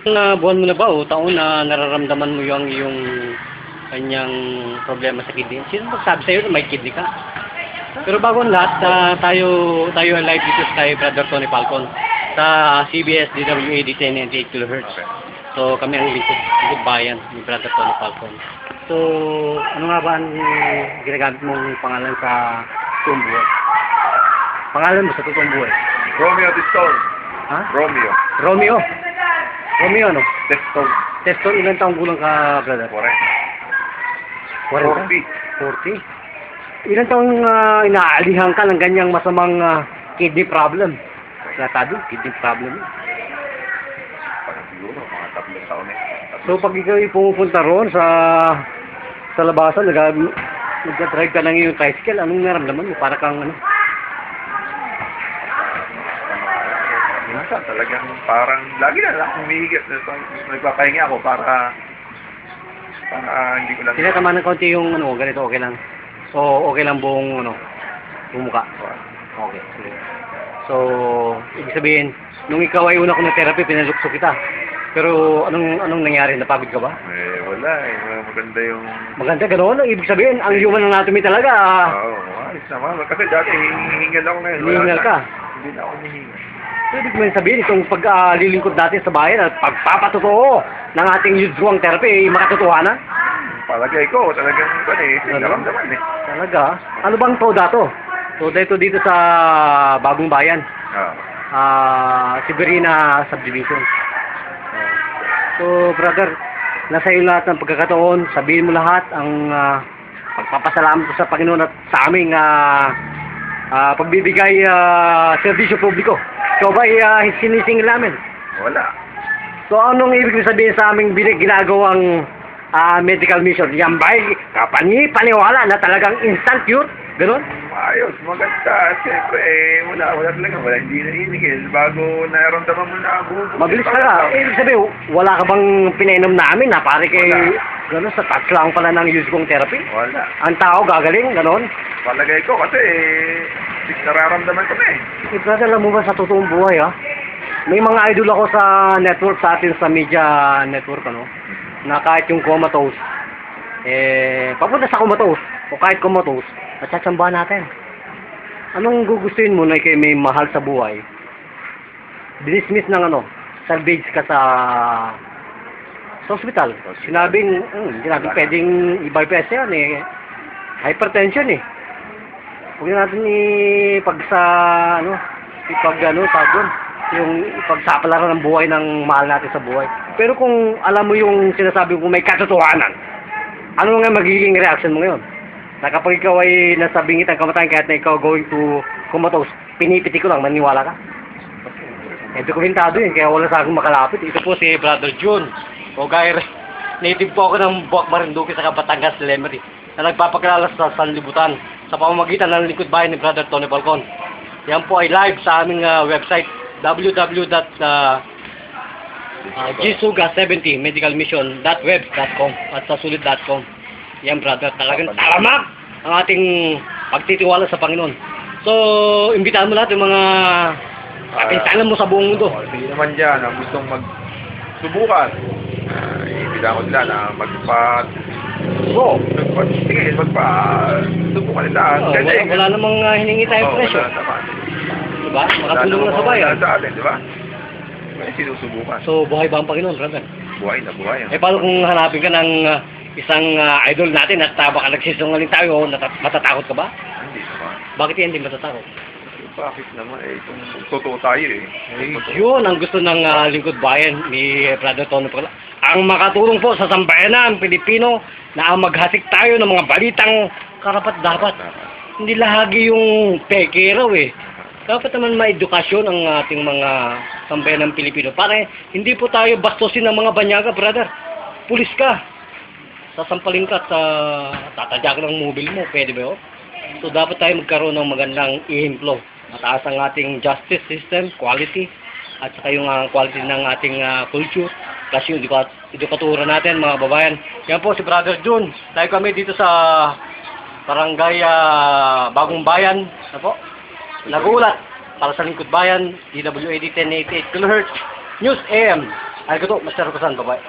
Buwan mo na ba o taon na nararamdaman mo yung iyong kanyang problema sa kidney? Sino magsabi sa'yo na may kidney ka? Pero bago ang lahat, tayo ang live dito kay Brother Tony Falcon sa CBS DWAD 1098 kHz. So kami ang lingkod bayan ni Brother Tony Falcon. So ano nga ba ang ginagamit mong pangalan sa totoong buhay? Pangalan mo sa totoong buhay? Romeo Testone. Ha? Romeo. Romeo. Romeo ano? Testone. Teston, ilang taong gulang ka, brother? 40. 40? Ilang taong inaalihan ka ng ganyang masamang kidney problem? Natado, kidney problem. Parang siguro, mga 3 taon eh. So, pag ikaw pumupunta roon sa labasan, nag-drive ka ng iyong tricycle, anong naramdaman mo? Para kang ano? Minsan talagang parang lagi na lang humihigit. Nagpapahinga ako para hindi ko lang... Sinatama ng konti yung ano, ganito, okay lang? O okay lang buong ano, buong mukha? Okay. So, ibig sabihin, nung ikaw ay una ko ng therapy, pinalukso kita. Pero anong nangyari? Napagod ka ba? Wala eh. Maganda yung... Maganda, gano'n. Ibig sabihin, ang human anatomy talaga. Oo, ayos naman. Kasi dati hihingal ako ngayon. Hihingal ka? Hindi na ako hihingal. So, ibig mo sabihin, itong paglilingkod natin sa bayan at pagpapatotoo ng ating yudruang therapy, makatotohanan? Palagay ko, talagang naramdaman eh. Talaga? Ano bang toda to? Toda ito dito sa Bagong Bayan. Severina Subdivision. So, brother, nasa iyo lahat ng pagkakataon, sabihin mo lahat ang pagpapasalamat ko sa Panginoon at sa aming pagbibigay serbisyo publiko. So ba sinisingil namin? Wala. So anong ibig sabihin sa aming ginagawang medical mission? Yan ba'y paniwala na talagang instant cure? Ganon? Ayos, maganda. Siyempre, wala talaga. Wala, hindi nainigil. Bago naramdaman mo na mabilis ka nga. Ibig sabihin, wala ka bang pinainom namin na pare kay gano'n sa touch lang pala ng use kong therapy? Wala. Ang tao gagaling, ganon? Palagay ko kasi nararamdaman ko na eh. Brother, alam mo ba sa totoong buhay may mga idol ako sa network sa atin sa media network na kahit yung comatose papunta sa comatose o kahit comatose matsatsambahan natin. Anong gugustuhin mo na kayo may mahal sa buhay? Dinismiss ng salvage ka sa hospital. Sinabing pwedeng i-bypass yan hypertension huwag natin yung ipagsapalaran ng buhay ng mahal natin sa buhay. Pero kung alam mo yung sinasabi kung may katotohanan, ano nga magiging reaction mo ngayon? Na kapag ikaw ay nasa bingit ang kamatayan kahit na ikaw going to comatose, pinipiti ko lang, maniwala ka? Dokumentado yun, kaya wala sa akin makalapit. Ito po si Brother June. O gaya, native po ako ng Buwak Marinduque sa Batangas, Lemery, na nagpapakilala sa sanlibutan sa pamamagitan ng lingkod bayan ni Brother Tony Falcon. Yan po ay live sa aming website www.gsuga70medicalmission.web.com at sa sulit.com. Yan, brother, talagang talamak ang ating pagtitiwala sa Panginoon. So, imbitahan mo lahat yung mga kapinsanan mo sa buong mundo. Hindi naman dyan ang gustong magsubukan. Imbitahan ko sila na magpa-subukan nila. Wala namang hiningi tayo presyo. Diba? Makatulong na sa bayan. Sa atin, diba? May sinusubukan. So, buhay ba ang Panginoon, brother? Buhay na buhay. Paano kung hanapin ka ng isang idol natin at baka nagsisungaling tayo, matatakot ka ba? Hindi naman. Bakit hindi matatakot? Bakit naman? Kung totoo tayo Yun ang gusto ng lingkod bayan ni Brother Tony Falcon. Ang makatulong po sa sambayanan Pilipino na ang maghasik tayo ng mga balitang karapat-dapat. Hindi lahagi yung peke raw Dapat naman ma-edukasyon ang ating mga sambayanan Pilipino. Para hindi po tayo bastusin ng mga banyaga, brother. Pulis ka. Sasampalin ka at tatadyakan ng mobile mo. Pwede ba yun? So dapat tayo magkaroon ng magandang ihemplo. Mataas ang ating justice system, quality, at saka yung quality ng ating culture. Kasi yung edukaturan natin, mga babayan. Yan po si Brother June. Tayo kami dito sa Barangay Bagong Bayan. Nagulat para sa lingkod bayan, DWAD 1088 kHz, News AM Ay, ko to, Master Kusan, bye-bye.